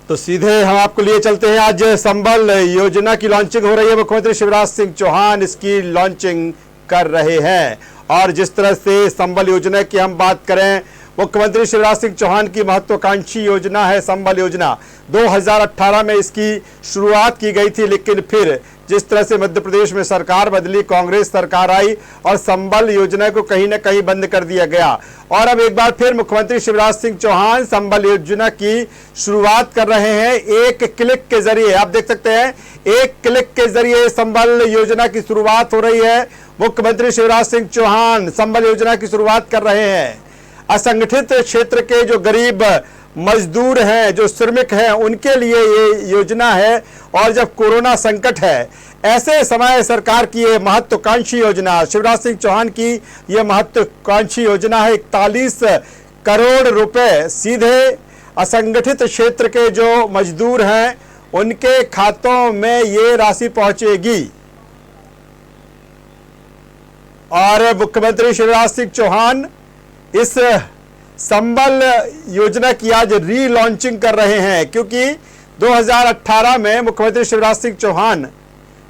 तो सीधे हम आपको लिए चलते हैं। आज संबल योजना की लॉन्चिंग हो रही है। मुख्यमंत्री शिवराज सिंह चौहान इसकी लॉन्चिंग कर रहे हैं और जिस तरह से संबल योजना की हम बात करें, मुख्यमंत्री शिवराज सिंह चौहान की महत्वाकांक्षी योजना है संबल योजना। 2018 में इसकी शुरुआत की गई थी, लेकिन फिर जिस तरह से मध्य प्रदेश में सरकार बदली, कांग्रेस सरकार आई और संबल योजना को कहीं ना कहीं बंद कर दिया गया। और अब एक बार फिर मुख्यमंत्री शिवराज सिंह चौहान संबल योजना की शुरुआत कर रहे हैं। एक क्लिक के जरिए आप देख सकते हैं, एक क्लिक के जरिए संबल योजना की शुरुआत हो रही है। मुख्यमंत्री शिवराज सिंह चौहान संबल योजना की शुरुआत कर रहे हैं। असंगठित क्षेत्र के जो गरीब मजदूर हैं, जो श्रमिक हैं, उनके लिए ये योजना है। और जब कोरोना संकट है, ऐसे समय सरकार की ये महत्वाकांक्षी योजना, शिवराज सिंह चौहान की ये महत्वाकांक्षी योजना है। 41 करोड़ रुपए सीधे असंगठित क्षेत्र के जो मजदूर हैं उनके खातों में ये राशि पहुंचेगी। और मुख्यमंत्री शिवराज सिंह चौहान इस संबल योजना की आज रीलॉन्चिंग कर रहे हैं, क्योंकि 2018 में मुख्यमंत्री शिवराज सिंह चौहान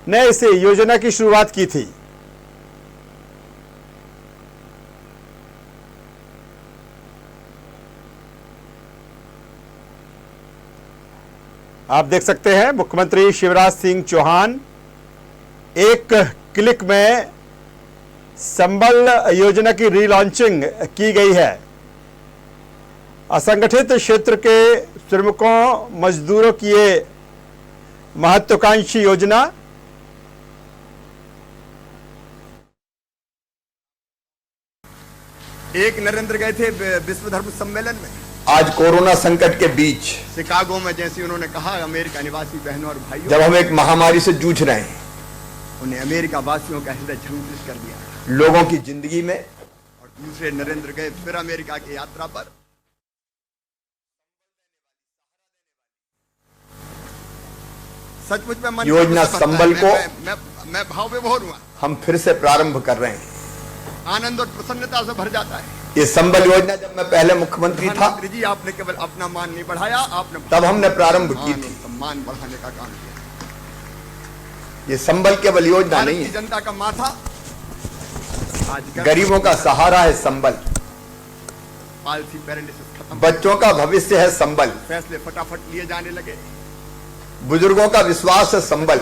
ने इस योजना की शुरुआत की थी। आप देख सकते हैं मुख्यमंत्री शिवराज सिंह चौहान, एक क्लिक में संबल योजना की रीलॉन्चिंग की गई है। असंगठित क्षेत्र के श्रमिकों मजदूरों की ये महत्वाकांक्षी योजना। एक नरेंद्र गए थे विश्व धर्म सम्मेलन में, आज कोरोना संकट के बीच शिकागो में, जैसे उन्होंने कहा अमेरिका निवासी बहनों और भाइयों, जब हम एक महामारी से जूझ रहे हैं, उन्हें अमेरिका वासियों का हृदय झंकृत कर दिया लोगों की जिंदगी में। और दूसरे नरेंद्र गए फिर अमेरिका की यात्रा पर। सचमुच में मन योजना संबल को मैं भाव विभोर हुआ। हम फिर से प्रारंभ कर रहे हैं। आनंद और प्रसन्नता से भर जाता है। ये संबल योजना जब मैं पहले मुख्यमंत्री था, जी आपने केवल अपना मान नहीं बढ़ाया, आपने तब हमने प्रारंभ की थी। सम्मान बढ़ाने का काम किया। ये संबल केवल योजना नहीं है, जनता का माथा आज गरीबों का सहारा है संबल। पॉलिसी पैरालिसिस खत्म, बच्चों का भविष्य है संबल। फैसले फटाफट लिए जाने लगे। बुजुर्गों का विश्वास है संबल।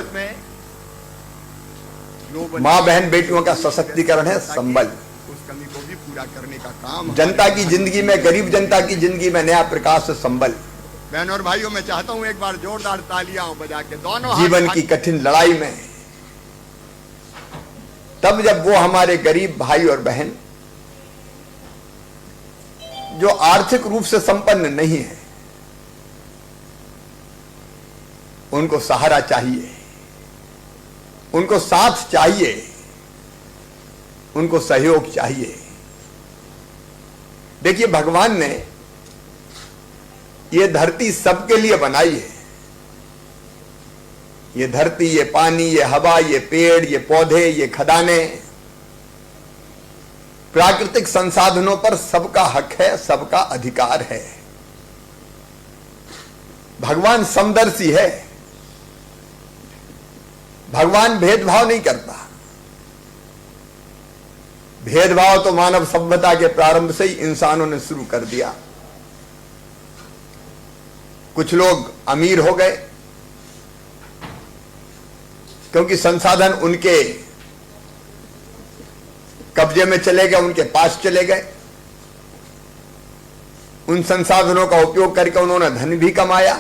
माँ बहन बेटियों का सशक्तिकरण है संबल। उस कमी को भी पूरा करने का काम जनता की जिंदगी में, गरीब जनता की जिंदगी में नया प्रकाश है संबल। बहनों और भाइयों, मैं चाहता हूं एक बार जोरदार तालियां बजा के दोनों जीवन की कठिन लड़ाई में, तब जब वो हमारे गरीब भाई और बहन जो आर्थिक रूप से संपन्न नहीं है, उनको सहारा चाहिए, उनको साथ चाहिए, उनको सहयोग चाहिए। देखिए, भगवान ने ये धरती सबके लिए बनाई है। ये धरती, ये पानी, ये हवा, ये पेड़, ये पौधे, ये खदाने, प्राकृतिक संसाधनों पर सबका हक है, सबका अधिकार है। भगवान समदर्शी है। भगवान भेदभाव नहीं करता। भेदभाव तो मानव सभ्यता के प्रारंभ से ही इंसानों ने शुरू कर दिया। कुछ लोग अमीर हो गए क्योंकि संसाधन उनके कब्जे में चले गए, उनके पास चले गए। उन संसाधनों का उपयोग करके उन्होंने धन भी कमाया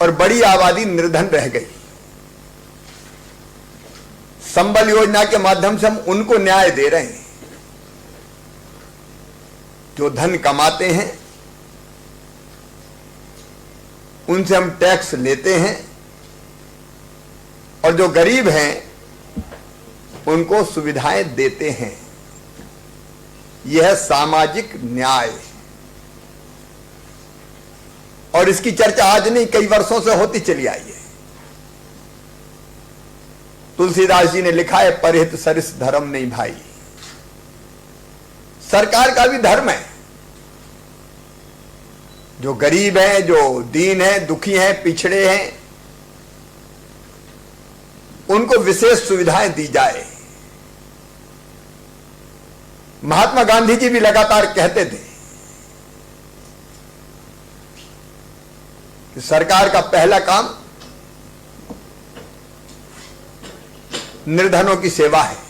और बड़ी आबादी निर्धन रह गई। संबल योजना के माध्यम से हम उनको न्याय दे रहे हैं जो धन कमाते हैं, उनसे हम टैक्स लेते हैं, और जो गरीब हैं उनको सुविधाएं देते हैं। यह है सामाजिक न्याय। और इसकी चर्चा आज नहीं, कई वर्षों से होती चली आई है। तुलसीदास जी ने लिखा है, परहित सरिस धर्म नहीं भाई। सरकार का भी धर्म है जो गरीब हैं, जो दीन हैं, दुखी हैं, पिछड़े हैं, उनको विशेष सुविधाएं दी जाए। महात्मा गांधी जी भी लगातार कहते थे कि सरकार का पहला काम निर्धनों की सेवा है।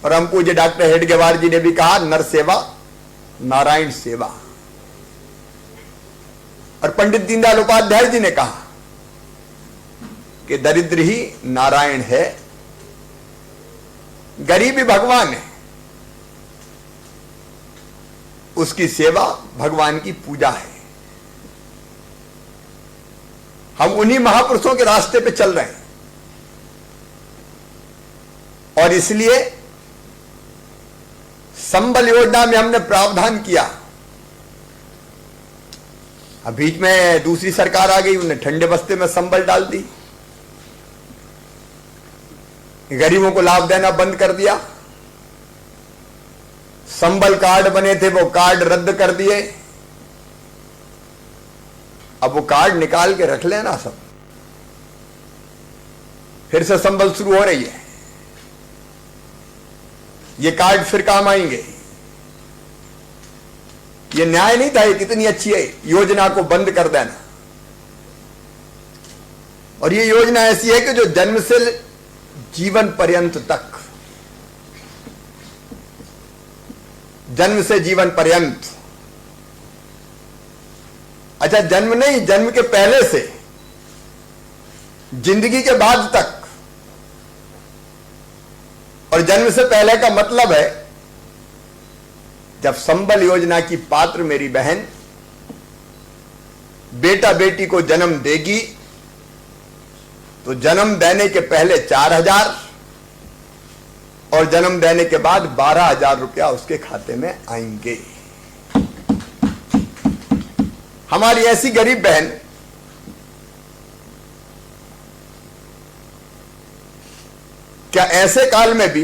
परम पूज्य डॉक्टर हेडगेवार जी ने भी कहा, नर सेवा नारायण सेवा। और पंडित दीनदयाल उपाध्याय जी ने कहा कि दरिद्र ही नारायण है, गरीब ही भगवान है, उसकी सेवा भगवान की पूजा है। हम उन्हीं महापुरुषों के रास्ते पे चल रहे हैं और इसलिए संबल योजना में हमने प्रावधान किया। अब बीच में दूसरी सरकार आ गई, उन्हें ठंडे बस्ते में संबल डाल दी, गरीबों को लाभ देना बंद कर दिया। संबल कार्ड बने थे वो कार्ड रद्द कर दिए। अब वो कार्ड निकाल के रख लेना सब, फिर से संबल शुरू हो रही है। ये कार्ड फिर काम आएंगे। ये न्याय नहीं था, ये कितनी अच्छी है योजना को बंद कर देना। और ये योजना ऐसी है कि जो जन्म से जीवन पर्यंत तक, जन्म से जीवन पर्यंत, अच्छा जन्म नहीं, जन्म के पहले से जिंदगी के बाद तक। और जन्म से पहले का मतलब है जब संबल योजना की पात्र मेरी बहन बेटा बेटी को जन्म देगी तो जन्म देने के पहले 4,000 और जन्म देने के बाद 12,000 रुपया उसके खाते में आएंगे। हमारी ऐसी गरीब बहन क्या ऐसे काल में भी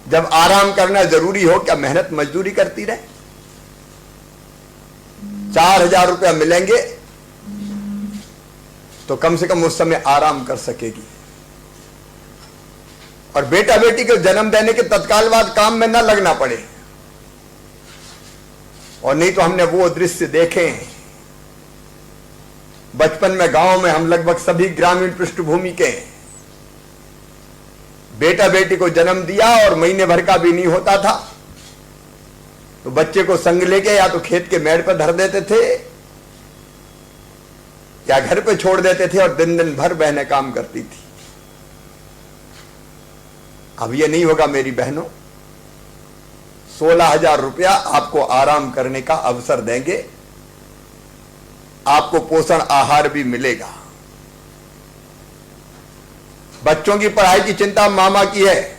जब आराम करना जरूरी हो, क्या मेहनत मजदूरी करती रहे? 4,000 रुपया मिलेंगे तो कम से कम उस समय आराम कर सकेगी। और बेटा बेटी को जन्म देने के तत्काल बाद काम में न लगना पड़े। और नहीं तो हमने वो दृश्य देखे बचपन में, गांव में, हम लगभग सभी ग्रामीण पृष्ठभूमि के, बेटा बेटी को जन्म दिया और महीने भर का भी नहीं होता था तो बच्चे को संग लेके या तो खेत के मेड़ पर धर देते थे या घर पे छोड़ देते थे और दिन दिन भर बहनें काम करती थी। अब ये नहीं होगा मेरी बहनों। 16,000 रुपया आपको आराम करने का अवसर देंगे, आपको पोषण आहार भी मिलेगा। बच्चों की पढ़ाई की चिंता मामा की है,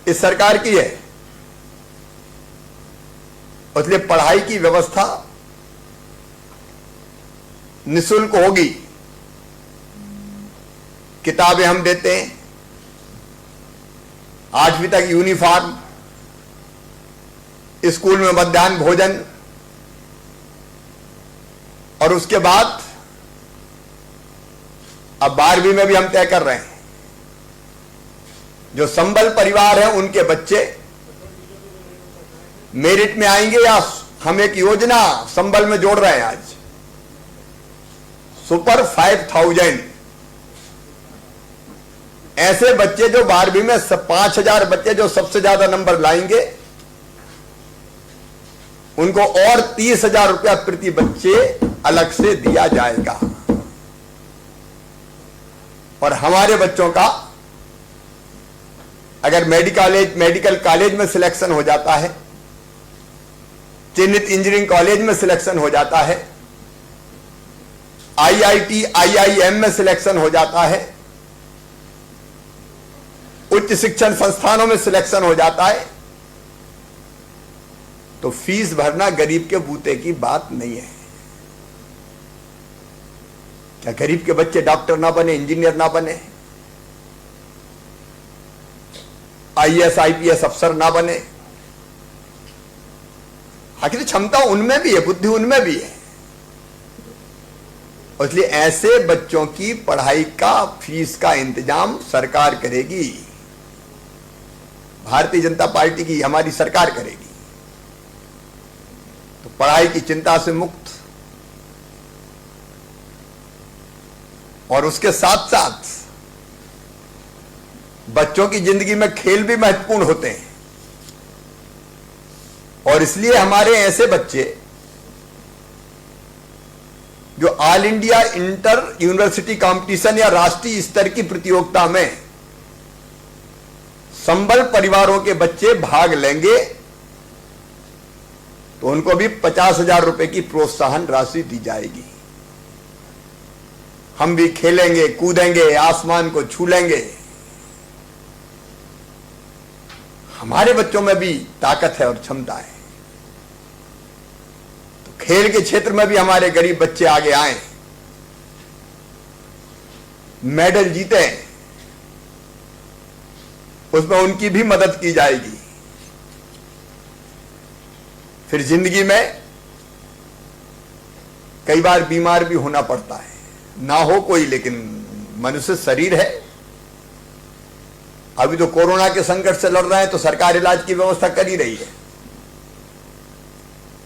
इस सरकार की है। इसलिए पढ़ाई की व्यवस्था निःशुल्क होगी। किताबें हम देते हैं, 8वीं तक यूनिफॉर्म, स्कूल में मध्याह्न भोजन, और उसके बाद अब 12वीं में भी हम तय कर रहे हैं जो संबल परिवार है उनके बच्चे मेरिट में आएंगे या हम एक योजना संबल में जोड़ रहे हैं आज, सुपर 5,000। ऐसे बच्चे जो 12वीं में 5,000 बच्चे जो सबसे ज्यादा नंबर लाएंगे उनको और 30,000 रुपया प्रति बच्चे अलग से दिया जाएगा। और हमारे बच्चों का अगर मेडिकल कॉलेज में सिलेक्शन हो जाता है, चिन्हित इंजीनियरिंग कॉलेज में सिलेक्शन हो जाता है, IIT IIM में सिलेक्शन हो जाता है, उच्च शिक्षण संस्थानों में सिलेक्शन हो जाता है, तो फीस भरना गरीब के बूते की बात नहीं है। क्या गरीब के बच्चे डॉक्टर ना बने, इंजीनियर ना बने? IAS IPS अफसर ना बने। आखिर क्षमता उनमें भी है, बुद्धि उनमें भी है, और इसलिए ऐसे बच्चों की पढ़ाई का फीस का इंतजाम सरकार करेगी, भारतीय जनता पार्टी की हमारी सरकार करेगी। तो पढ़ाई की चिंता से मुक्त, और उसके साथ साथ बच्चों की जिंदगी में खेल भी महत्वपूर्ण होते हैं, और इसलिए हमारे ऐसे बच्चे जो all India inter university competition या राष्ट्रीय स्तर की प्रतियोगिता में संबल परिवारों के बच्चे भाग लेंगे, तो उनको भी 50,000 रुपए की प्रोत्साहन राशि दी जाएगी। हम भी खेलेंगे, कूदेंगे, आसमान को छू लेंगे। हमारे बच्चों में भी ताकत है और क्षमता है, तो खेल के क्षेत्र में भी हमारे गरीब बच्चे आगे आए, मेडल जीते, उसमें उनकी भी मदद की जाएगी। फिर जिंदगी में कई बार बीमार भी होना पड़ता है, ना हो कोई, लेकिन मनुष्य शरीर है। अभी तो कोरोना के संकट से लड़ रहे हैं, तो सरकार इलाज की व्यवस्था कर ही रही है।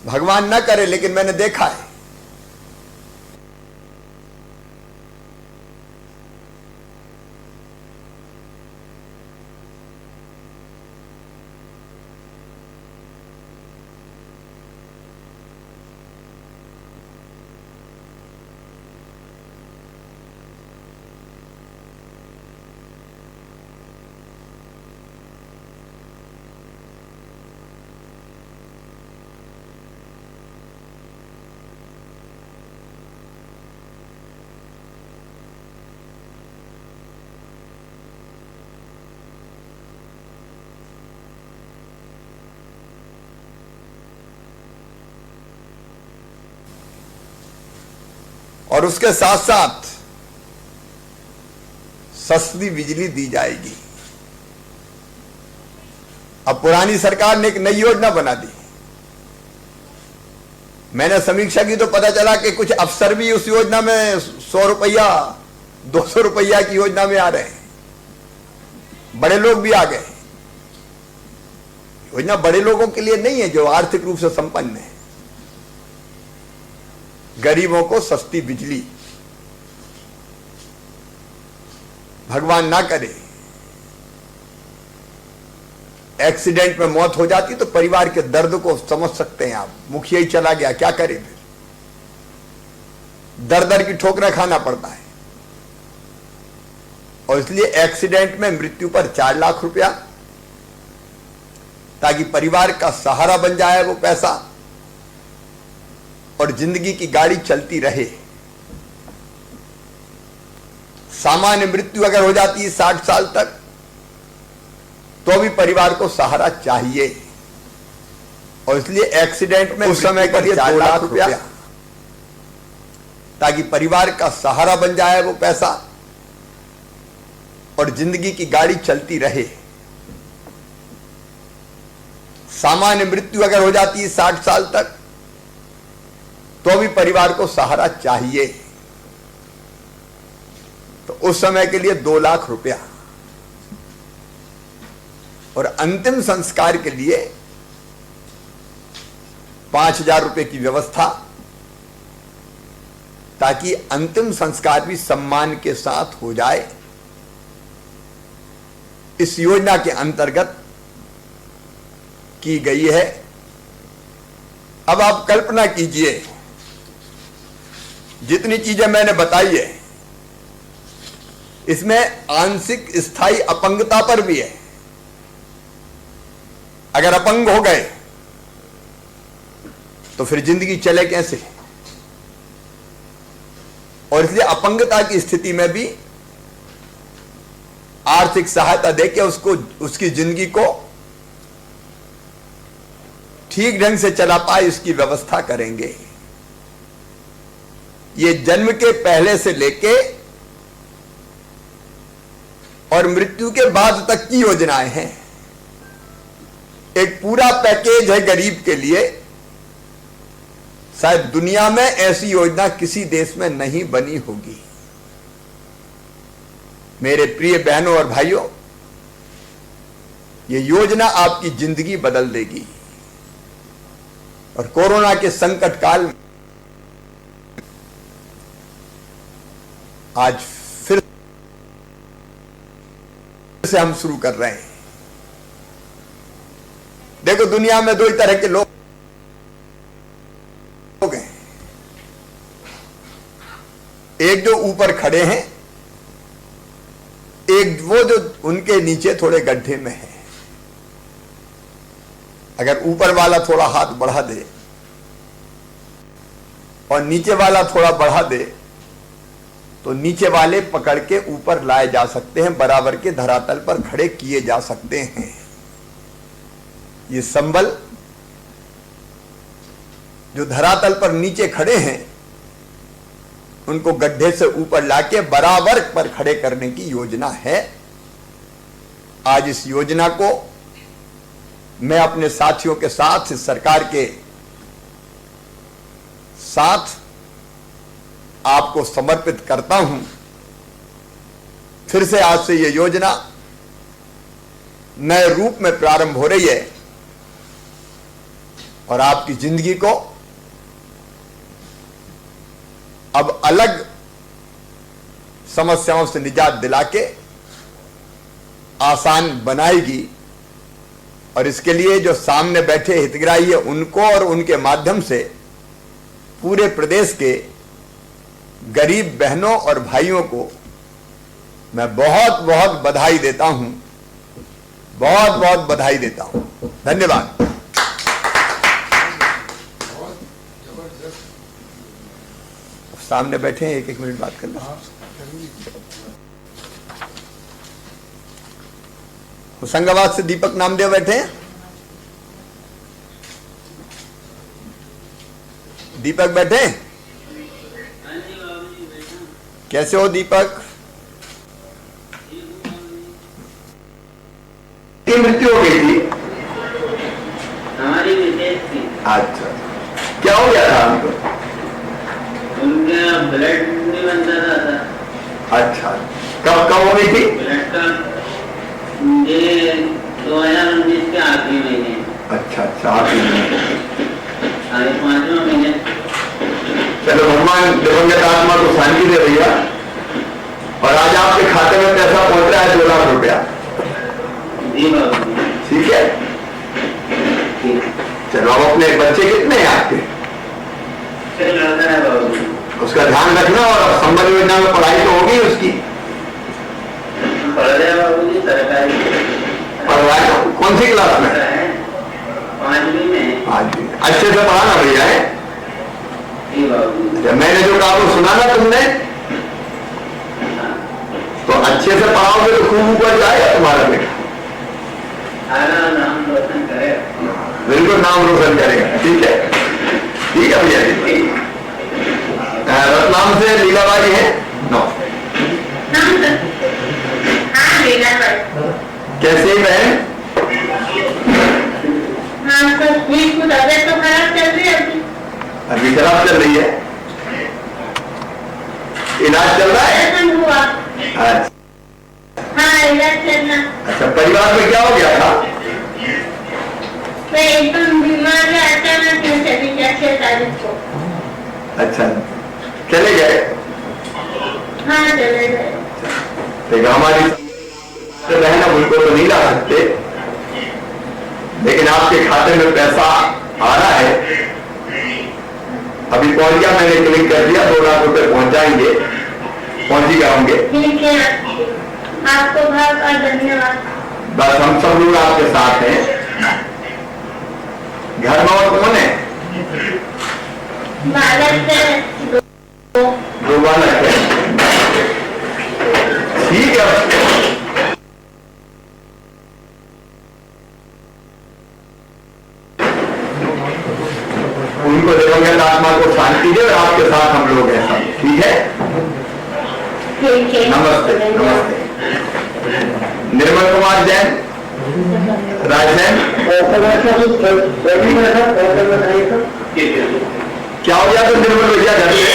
भगवान ना करे, लेकिन मैंने देखा है और उसके साथ साथ सस्ती बिजली दी जाएगी। अब पुरानी सरकार ने एक नई योजना बना दी, मैंने समीक्षा की तो पता चला कि कुछ अफसर भी उस योजना में 100 रुपया 200 रुपया की योजना में आ रहे हैं, बड़े लोग भी आ गए। योजना बड़े लोगों के लिए नहीं है जो आर्थिक रूप से संपन्न है, गरीबों को सस्ती बिजली। भगवान ना करे एक्सीडेंट में मौत हो जाती तो परिवार के दर्द को समझ सकते हैं आप। मुखिया ही चला गया, क्या करे फिर, दर दर की ठोकरें खाना पड़ता है। और इसलिए एक्सीडेंट में मृत्यु पर 4 लाख रुपया, ताकि परिवार का सहारा बन जाए वो पैसा, और जिंदगी की गाड़ी चलती रहे। सामान्य मृत्यु अगर हो जाती है 60 साल तक, तो भी परिवार को सहारा चाहिए, और इसलिए एक्सीडेंट में उस समय के लिए 2 लाख रुपया, ताकि परिवार का सहारा बन जाए वो पैसा, और जिंदगी की गाड़ी चलती रहे। सामान्य मृत्यु अगर हो जाती है 60 साल तक, तो भी परिवार को सहारा चाहिए, तो उस समय के लिए 2 लाख रुपया। और अंतिम संस्कार के लिए 5,000 रुपए की व्यवस्था, ताकि अंतिम संस्कार भी सम्मान के साथ हो जाए। इस योजना के अंतर्गत की गई है। अब आप कल्पना कीजिए, जितनी चीजें मैंने बताई है, इसमें आंशिक स्थायी अपंगता पर भी है। अगर अपंग हो गए तो फिर जिंदगी चले कैसे, और इसलिए अपंगता की स्थिति में भी आर्थिक सहायता देके उसको, उसकी जिंदगी को ठीक ढंग से चला पाए, इसकी व्यवस्था करेंगे। ये जन्म के पहले से लेके और मृत्यु के बाद तक की योजनाएं हैं। एक पूरा पैकेज है गरीब के लिए। शायद दुनिया में ऐसी योजना किसी देश में नहीं बनी होगी। मेरे प्रिय बहनों और भाइयों, ये योजना आपकी जिंदगी बदल देगी। और कोरोना के संकट काल में आज फिर से हम शुरू कर रहे हैं। देखो, दुनिया में दो ही तरह के लोग हैं। एक जो ऊपर खड़े हैं, एक वो जो उनके नीचे थोड़े गड्ढे में है। अगर ऊपर वाला थोड़ा हाथ बढ़ा दे और नीचे वाला थोड़ा बढ़ा दे तो नीचे वाले पकड़ के ऊपर लाए जा सकते हैं, बराबर के धरातल पर खड़े किए जा सकते हैं। ये संबल जो धरातल पर नीचे खड़े हैं उनको गड्ढे से ऊपर लाके बराबर पर खड़े करने की योजना है। आज इस योजना को मैं अपने साथियों के साथ, इस सरकार के साथ आपको समर्पित करता हूं। फिर से आज से यह योजना नए रूप में प्रारंभ हो रही है और आपकी जिंदगी को अब अलग समस्याओं से निजात दिला के आसान बनाएगी। और इसके लिए जो सामने बैठे हितग्राही है उनको और उनके माध्यम से पूरे प्रदेश के गरीब बहनों और भाइयों को मैं बहुत बहुत बधाई देता हूं, बहुत बहुत बधाई देता हूं। धन्यवाद। सामने बैठे हैं, एक मिनट बात करना। होशंगाबाद से दीपक नामदेव बैठे हैं। दीपक बैठे हैं? कैसे हो दीपक? की मृत्यु हो गई थी हमारी विशेष थी। अच्छा, क्या हो गया था उनको? उनका ब्लड नहीं बनता था। अच्छा, कब हो गई थी? ब्लड का ये 2019 के आखिरी महीने। अच्छा अच्छा, आखिरी महीने। 5वां महीने। चलो, भगवान दिवंगत आत्मा को शांति दे भैया। और आज आपके खाते में पैसा पहुंच रहा है 2 लाख रुपया। जी बाबू। ठीक है, चलो। अब अपने बच्चे कितने हैं आपके? लड़का है बाबू। उसका ध्यान रखना। और संबल योजना में पढ़ाई तो होगी उसकी? पढ़ रहे हैं बाबू जी, सरकारी पढ़ रहा है। कौन सी क्लास में? 5वीं में। 5वीं। अच्छे से पढ़ाना भैया है। जी बाबू। जब मैंने जो कहा वो सुना ना तुमने? तो अच्छे से पढ़ाओगे तो खूब ऊपर जाएगा तुम्हारा बेटा। नाम रोशन करेगा। बिल्कुल नाम रोशन करेगा। ठीक है, ठीक है भैया। रतलाम से लीलाबाई है। नो, कैसे बहन? हाँ, तो ठीक, कुछ तबियत तो खराब चल रही है अभी खराब चल रही है। इलाज चल रहा है? हुआ। अच्छा, हाँ, इलाज चलना। अच्छा, परिवार में क्या हो गया था? मैं एकदम बीमार है, अचानक मैं चली गया 6 तारीख को। अच्छा, चले गए? हाँ, चले गए। देखो, हमारी रहना उनको तो नहीं ला सकते, लेकिन आपके खाते में पैसा आ रहा है। अभी पहुंच गया, मैंने क्लिक कर दिया। 2 लाख रुपए पहुंच जाएंगे, पहुंच ही जाओगे। ठीक है, आपको बहुत बहुत धन्यवाद। बस हम सब लोग आपके साथ हैं। घर में और कौन है? बालक है 2 बालक है। ठीक है, उनको दिवंगत आत्मा को शांति दे। और आपके साथ हम लोग हैं सब। ठीक है, ठीक है। नमस्ते। नमस्ते। निर्मल कुमार जैन। राजन क्या हो गया तो निर्मल भैया घर में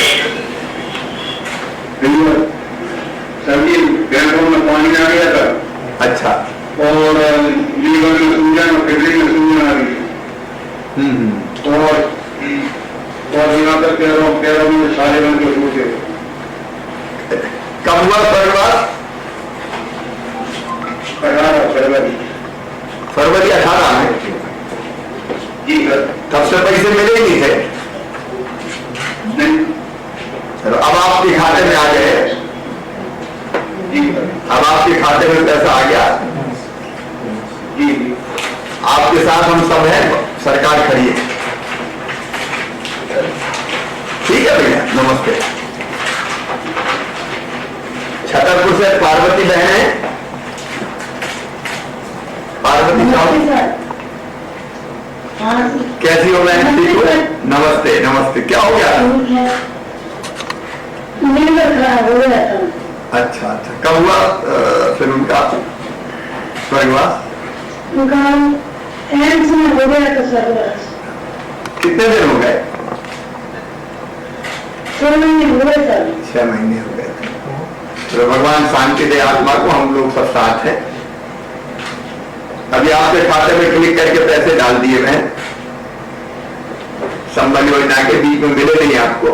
सभी बैंकों में पानी आ गया था। अच्छा और लीवर में सूजन और किडनी में सूजन आ गई। और यहाँ तक पैरों में सारे बन के सूखे। कब हुआ स्वर्गवास? 18 फरवरी। फरवरी 18 में जी सर। तब से पैसे मिले नहीं थे। नहीं। चलो अब आपके खाते में आ गए। जी सर। अब आपके खाते में पैसा आ गया। जी। आपके साथ हम सब हैं, सरकार खड़ी है। ठीक है भैया, नमस्ते। छतरपुर से पार्वती बहन है। पार्वती साहब कैसी हो बहन? ठीक हो? नमस्ते नमस्ते। क्या हो गया? खराब हो गया था। अच्छा अच्छा, कब हुआ फिर उनका स्वर्गवास? उनका एम्स में हो गया था स्वर्गवास। कितने दिन हो गए? 6 महीने हो गए सर। 6 महीने हो गए थे। तो भगवान शांति दे आत्मा को, हम लोग सब साथ हैं। अभी आपके खाते में क्लिक करके पैसे डाल दिए मैं। संबल योजना के बीच में मिले नहीं आपको,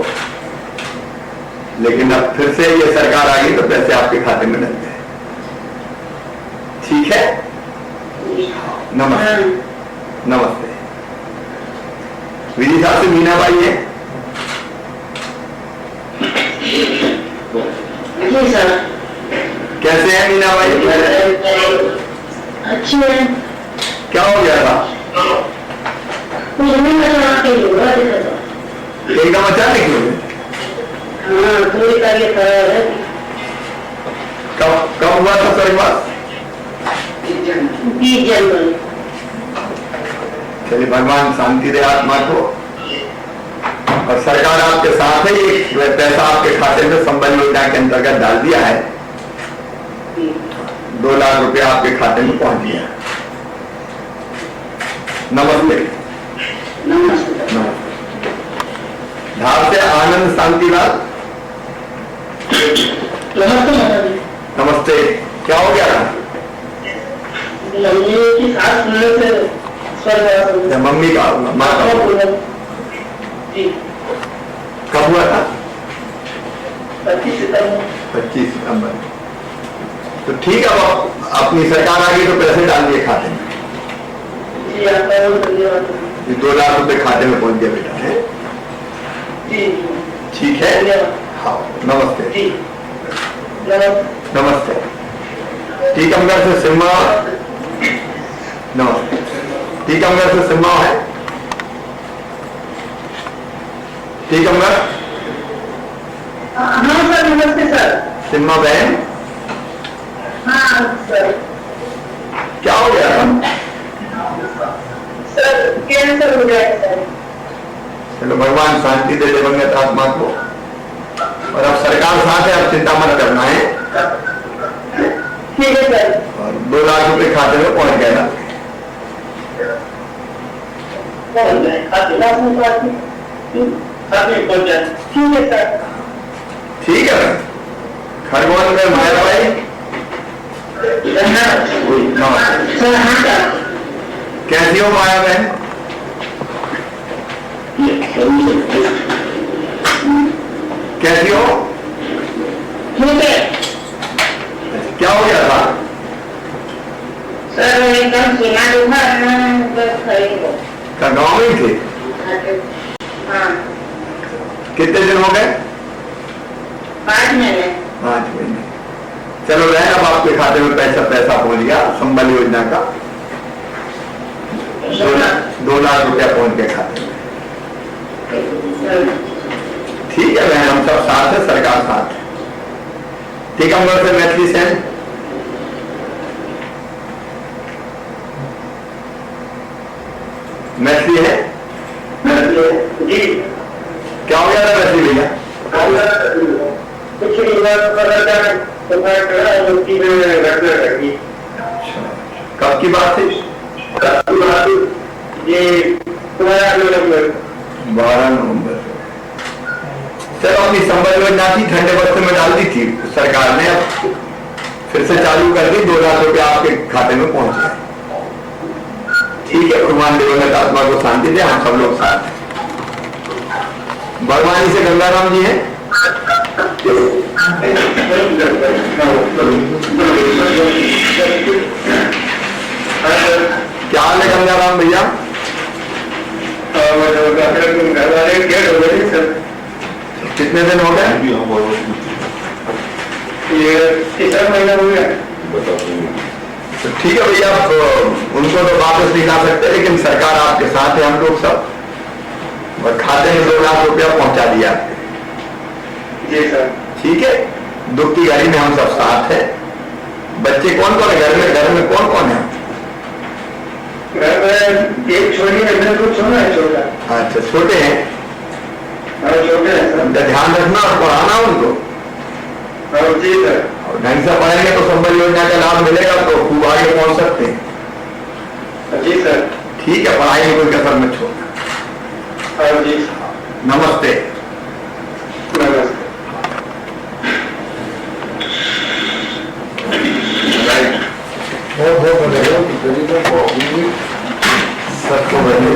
लेकिन अब फिर से ये सरकार आ गई तो पैसे आपके खाते में डल गए। ठीक है, नमस्ते नमस्ते। विधि साहब से मीना बाई है। जी सर। कैसे है मीना बाई? अच्छी है। क्या हो गया था? कुछ नहीं बचा के हुआ था। एकदम अचानक हो गया। हाँ, थोड़ी तबीयत खराब है। कब हुआ था स्वर्गवास? 20 जनवरी। चलिए, भगवान शांति दे आत्मा को। और सरकार आपके साथ है। ये पैसा आपके खाते में संबल योजना के अंतर्गत डाल दिया है। 2 लाख रुपया आपके खाते में पहुंच गया। नमस्ते नमस्ते। नमस्ते। धार से आनंद शांतिलाल। नमस्ते। नमस्ते। क्या हो गया था? मम्मी की सास होने से स्वर्गवास हो गया। मम्मी का माँ का जी। कब हुआ था? 25 सितंबर। 25 सितंबर। तो ठीक है, अब अपनी सरकार आ गई तो पैसे डाल दिए खाते में। जी, आपका बहुत धन्यवाद। 2 लाख रुपए खाते में पहुंच गया बेटा है। जी। ठीक है, हाँ नमस्ते। जी नमस्ते। टीकमगढ़ से सिम्मा। नमस्ते। टीकमगढ़ से सिम्मा है। टीकमगढ़। हाँ सर, नमस्ते सर। सिम्मा बहन, हाँ सर। क्या हो गया था? सर कैंसर हो गया है सर। चलो, भगवान शांति दे दिवंगत आत्मा को। और अब सरकार साथ है, अब चिंता मत करना है। ठीक है सर। और 2 लाख रुपए खाते में पहुंच गए ना? ठीक है सर। ठीक है। खरगोन में माया भाई। नमस्ते। सर हाँ सर। कैसी हो माया बहन? कैसी हो? ठीक है क्या हो गया था? सर, एकदम सीना दुखा बस खड़ी गाँव में थे? हाँ। कितने दिन हो गए? 5 महीने। 5 महीने। चलो बहन, अब आपके खाते में पैसा पहुंच गया संबल योजना का। 2 लाख रुपया पहुंच गए खाते में। ठीक है बहन, हम सब साथ है, सरकार साथ है। टीकमगढ़ से मैथिली सेन। मैथिली है जी। क्या हो गया था मैथिली भैया? कुछ कब की बात थी? ये 12 नवंबर। 12 नवंबर। चलो, अपनी संबल योजना थी, ठंडे बस्ते में डाल दी थी सरकार ने, अब फिर से चालू कर दी, 2 लाख रुपया आपके खाते में पहुंच गए। ठीक है, भगवान दिवंगत आत्मा को शांति दे, हम सब लोग साथ हैं। बड़वानी से गंगाराम जी हैं। क्या हाल है गंगाराम भैया? कितने दिन हो गए? ये तीसरा महीना हो गया। तो ठीक है भैया, आप उनको तो वापस नहीं ला सकते, लेकिन सरकार आपके साथ है, हम लोग सब, और खाते में 2 लाख रुपया पहुंचा दिया आपके। जी सर। ठीक है, दुख की घड़ी में हम सब साथ हैं। बच्चे कौन कौन है घर में कौन कौन है? घर में एक छोटी है, कुछ छोटा है, छोटा। अच्छा, छोटे हैं। हाँ, छोटे हैं सर। ध्यान रखना और पढ़ाना उनको। हाँ जी सर। और ढंग से पढ़ेंगे तो संबल योजना का लाभ मिलेगा, तो खूब आगे पहुंच सकते हैं। जी सर। ठीक है, पढ़ाई में कोई कसर मत छोड़ना। हाँ जी। नमस्ते। नमस्ते। सबको बदले